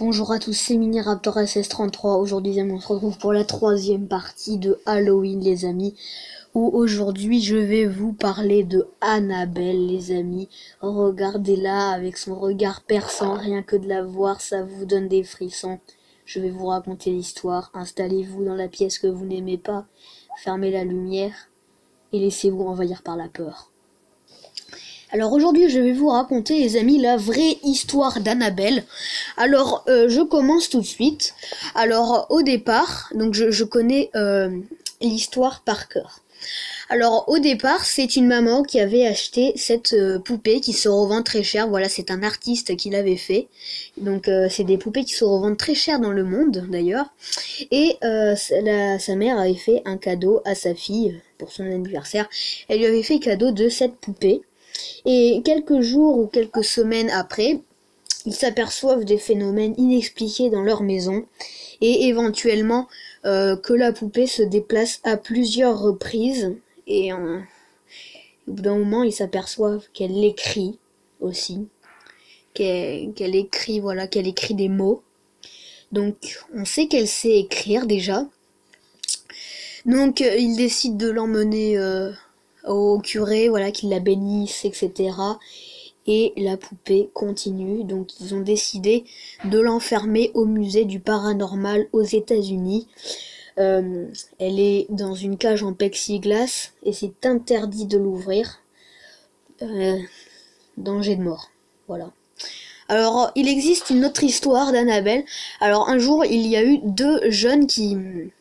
Bonjour à tous, c'est Miniraptor SS33. Aujourd'hui, on se retrouve pour la troisième partie de Halloween, les amis. Où aujourd'hui, je vais vous parler de Annabelle, les amis. Regardez-la avec son regard perçant. Rien que de la voir, ça vous donne des frissons. Je vais vous raconter l'histoire. Installez-vous dans la pièce que vous n'aimez pas. Fermez la lumière et laissez-vous envahir par la peur. Alors aujourd'hui je vais vous raconter les amis la vraie histoire d'Annabelle. Alors je commence tout de suite. Alors au départ, donc je connais l'histoire par cœur. Alors au départ c'est une maman qui avait acheté cette poupée qui se revend très cher. Voilà, c'est un artiste qui l'avait fait. Donc c'est des poupées qui se revendent très cher dans le monde d'ailleurs. Et sa mère avait fait un cadeau à sa fille pour son anniversaire. Elle lui avait fait cadeau de cette poupée. Et quelques jours ou quelques semaines après, ils s'aperçoivent des phénomènes inexpliqués dans leur maison et éventuellement que la poupée se déplace à plusieurs reprises et au bout d'un moment ils s'aperçoivent qu'elle écrit aussi, qu'elle écrit, voilà, qu'elle écrit des mots. Donc on sait qu'elle sait écrire déjà. Donc ils décident de l'emmener au curé, voilà, qu'il la bénisse, etc. Et la poupée continue, donc ils ont décidé de l'enfermer au musée du paranormal aux États-Unis. Elle est dans une cage en plexiglas et c'est interdit de l'ouvrir. Danger de mort, voilà. Alors, il existe une autre histoire d'Annabelle. Alors, un jour, il y a eu deux jeunes qui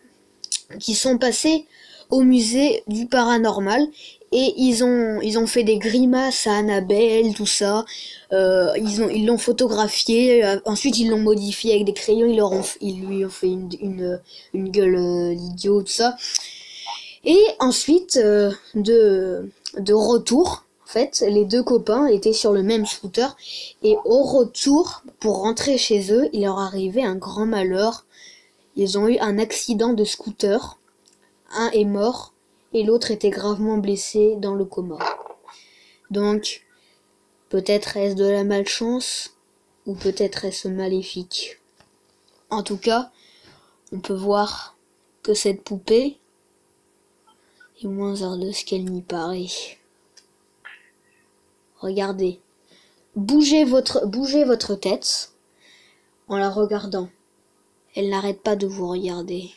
sont passés au musée du paranormal et ils ont fait des grimaces à Annabelle, tout ça. Ils l'ont photographié, ensuite ils l'ont modifié avec des crayons, ils lui ont fait une gueule d'idiot, tout ça. Et ensuite, de retour, en fait, les deux copains étaient sur le même scooter et au retour, pour rentrer chez eux, il leur arrivait un grand malheur. Ils ont eu un accident de scooter. Un est mort et l'autre était gravement blessé dans le coma. Donc, peut-être est-ce de la malchance ou peut-être est-ce maléfique. En tout cas, on peut voir que cette poupée est moins ardeuse qu'elle n'y paraît. Regardez, bougez votre tête en la regardant. Elle n'arrête pas de vous regarder.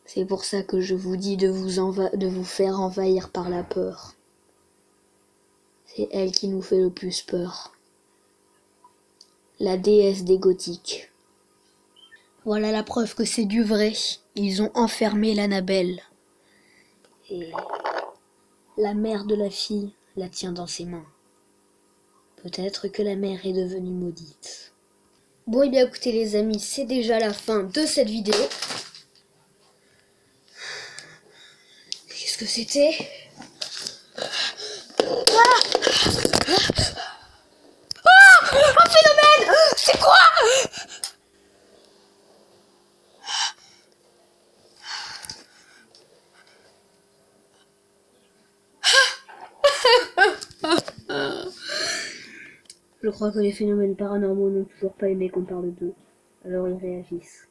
C'est pour ça que je vous dis de vous faire envahir par la peur. C'est elle qui nous fait le plus peur. La déesse des gothiques. Voilà la preuve que c'est du vrai. Ils ont enfermé l'Annabelle. Et la mère de la fille la tient dans ses mains. Peut-être que la mère est devenue maudite. Bon, et bien écoutez les amis, c'est déjà la fin de cette vidéo. Qu'est-ce que c'était ? Un phénomène! C'est quoi? Je crois que les phénomènes paranormaux n'ont toujours pas aimé qu'on parle d'eux. Alors ils réagissent.